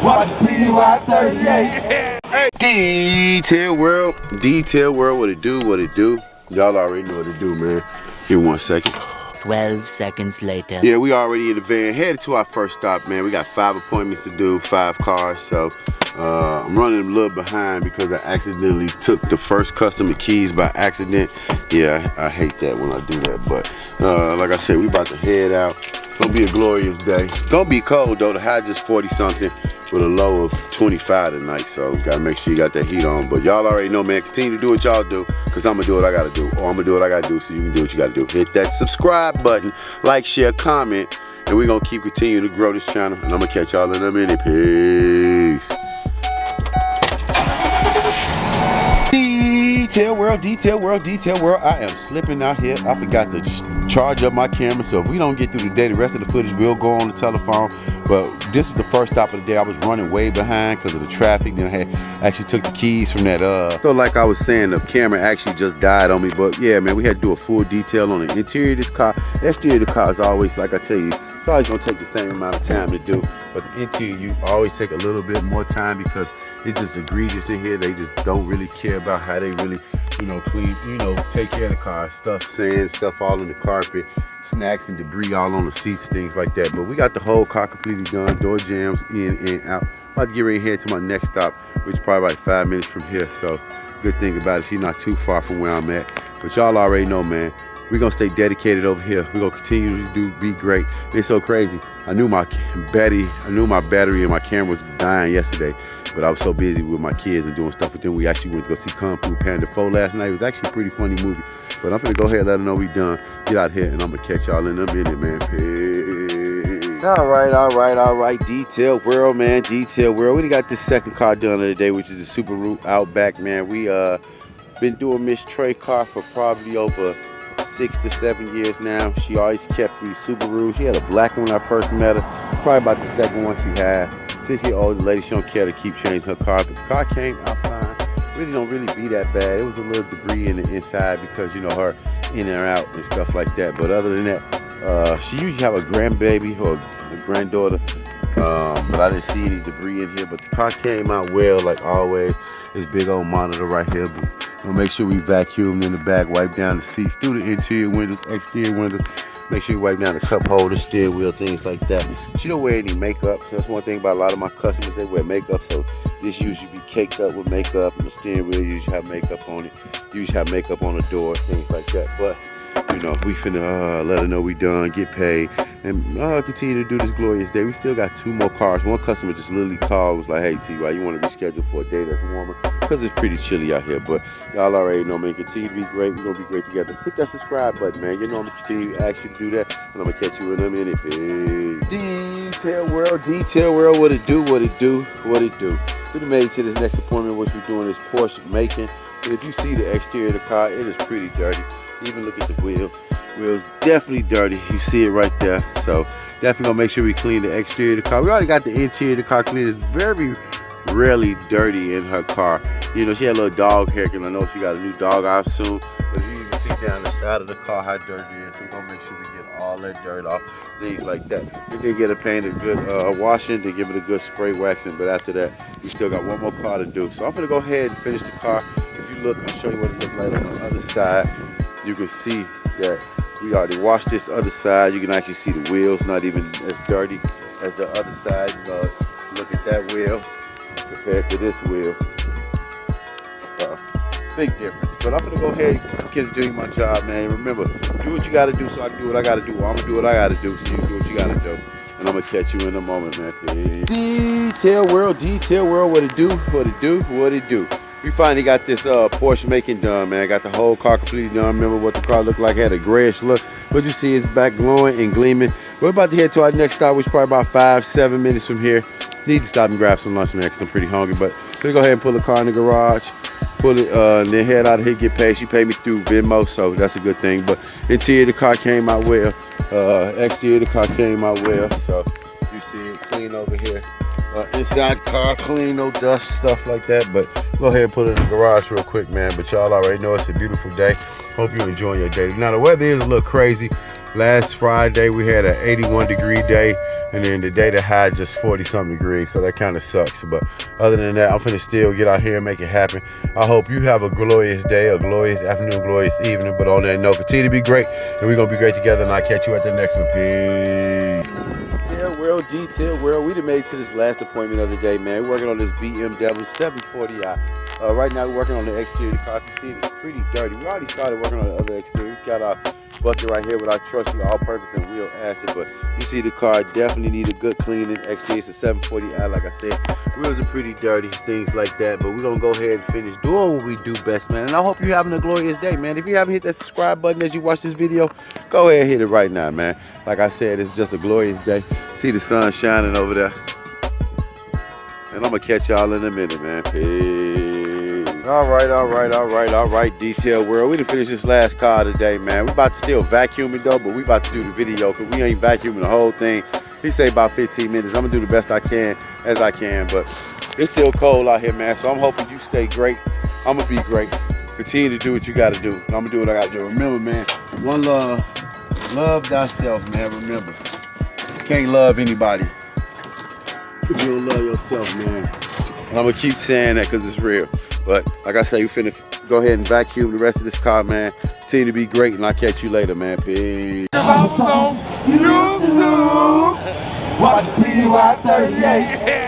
Watch the CUI 38. Hey. Detail world, what it do? Y'all already know what it do, man. Give me 1 second. 12 seconds later. Yeah, we already in the van, headed to our first stop, man. We got 5 appointments to do, 5 cars, so I'm running a little behind because I accidentally took the first customer keys by accident. Yeah, I hate that when I do that, but like I said, we about to head out. Gonna be a glorious day. Gonna be cold though, the high just 40 something with a low of 25 tonight, so gotta make sure you got that heat on. But y'all already know, man, continue to do what y'all do, cause I'm gonna do what I gotta do, or I'm gonna do what I gotta do so you can do what you gotta do. Hit that subscribe button, like, share, comment, and we're gonna keep continuing to grow this channel, and I'm gonna catch y'all in a minute. Peace. Detail world. I am slipping out here. I forgot to charge up my camera, so if we don't get through today, the rest of the footage will go on the telephone. But this is the first stop of the day. I was running way behind because of the traffic. Then I actually took the keys from that. So like I was saying, the camera actually just died on me. But yeah, man, we had to do a full detail on the interior of this car. The exterior of the car is always, like I tell you, it's always gonna take the same amount of time to do. But the interior, you always take a little bit more time because it's just egregious in here. They just don't really care about how they really, clean, take care of the car. Stuff, sand, stuff all on the carpet, snacks and debris all on the seats, things like that. But we got the whole car completely done, door jams in and out. About to get ready to head to my next stop, which is probably like 5 minutes from here. So good thing about it, she's not too far from where I'm at. But y'all already know, man, we're gonna stay dedicated over here. We're gonna continue to be great. It's so crazy. I knew my battery and my camera was dying yesterday, but I was so busy with my kids and doing stuff with them. We actually went to go see Kung Fu Panda 4 last night. It was actually a pretty funny movie. But I'm gonna go ahead and let them know we done. Get out here and I'm gonna catch y'all in a minute, man. Peace. All right. Detail world, man. Detail world. We got this second car done of the day, which is the Subaru Outback, man. We been doing Miss Trey car for probably over 6 to 7 years now. She always kept these Subarus. She had a black one when I first met her. Probably about the second one she had. Since she's an older lady, she don't care to keep changing her car. But the car came out fine. Really don't really be that bad. It was a little debris in the inside because, her in and out and stuff like that. But other than that, she usually have a grandbaby or a granddaughter. But I didn't see any debris in here. But the car came out well, like always. This big old monitor right here. We'll make sure we vacuum in the back, wipe down the seats through the interior windows, exterior windows. Make sure you wipe down the cup holder, steering wheel, things like that. She don't wear any makeup, so that's one thing about a lot of my customers. They wear makeup, so this usually be caked up with makeup, and the steering wheel usually have makeup on it. Usually have makeup on the door, things like that. But we finna let her know we done, get paid, and continue to do this glorious day. We still got 2 more cars. One customer just literally called, was like, "Hey, T-Y, you want to reschedule for a day that's warmer?" Because it's pretty chilly out here. But y'all already know, man, continue to be great. We're gonna be great together. Hit that subscribe button, man. I'm gonna continue to ask you to do that, and I'm gonna catch you in a minute. Peace. Detail world, what it do? We made it to this next appointment, which we're doing is Porsche making. And if you see the exterior of the car, it is pretty dirty. Even look at the wheels. Wheels definitely dirty. You see it right there. So definitely gonna make sure we clean the exterior of the car. We already got the interior of the car clean. It's very rarely dirty in her car. She had a little dog hair, and I know she got a new dog out soon. But you can see down the side of the car how dirty it is. So we're gonna make sure we get all that dirt off, things like that. We can get it painted good washing to give it a good spray waxing. But after that, we still got one more car to do. So I'm gonna go ahead and finish the car. If you look, I'll show you what it looks like on the other side. You can see that we already washed this other side. You can actually see the wheels not even as dirty as the other side. Look at that wheel compared to this wheel. Big difference. But I'm gonna go ahead and get to do my job, man. Remember, do what you gotta do so I can do what I gotta do. Or I'm gonna do what I gotta do so you can do what you gotta do. And I'm gonna catch you in a moment, man. Detail world, what it do? We finally got this Porsche making done, man. Got the whole car completely done. Remember what the car looked like? Had a grayish look. But you see it's back glowing and gleaming. We're about to head to our next stop, which is probably about 5-7 minutes from here. Need to stop and grab some lunch, man, because I'm pretty hungry. But we'll go ahead and pull the car in the garage, pull it, and then head out of here, get paid. She paid me through Venmo, so that's a good thing. But interior of the car came out well. Exterior of the car came out well. So you see it clean over here. Inside the car clean, no dust, stuff like that. But go ahead and put it in the garage real quick, man. But y'all already know it's a beautiful day. Hope you're enjoying your day. Now the weather is a little crazy. Last Friday we had an 81-degree day. And then today the high just 40-something degrees, so that kind of sucks. But other than that, I'm finna still get out here and make it happen. I hope you have a glorious day, a glorious afternoon, glorious evening. But on that note, continue to be great, and we're gonna be great together. And I'll catch you at the next one. Peace. Detail world, we done made it to this last appointment of the day, man. We're working on this BMW 740i. Right now we're working on the exterior of the car. If you see it, it's pretty dirty. We already started working on the other exterior. We've got our bucket right here with our trusty all-purpose and wheel acid, but you see the car definitely need a good cleaning. Exterior is a 740i, like I said. Wheels are pretty dirty, things like that, but we're gonna go ahead and finish doing what we do best, man. And I hope you're having a glorious day, man. If you haven't hit that subscribe button as you watch this video, go ahead and hit it right now, man. Like I said, it's just a glorious day. See the sun shining over there. And I'm gonna catch y'all in a minute, man. Peace. All right, detail world. We done finished this last car today, man. We about to still vacuum it though, but we about to do the video because we ain't vacuuming the whole thing. He say about 15 minutes. I'm gonna do the best I can as I can, but it's still cold out here, man. So I'm hoping you stay great. I'm gonna be great. Continue to do what you gotta do. I'm gonna do what I gotta do. Remember, man, one love. Love thyself, man. Remember, you can't love anybody if you don't love yourself, man. And I'm gonna keep saying that because it's real. But like I say, you finna go ahead and vacuum the rest of this car, man. Continue to be great, and I'll catch you later, man. Peace. I was on YouTube, watching TY 38.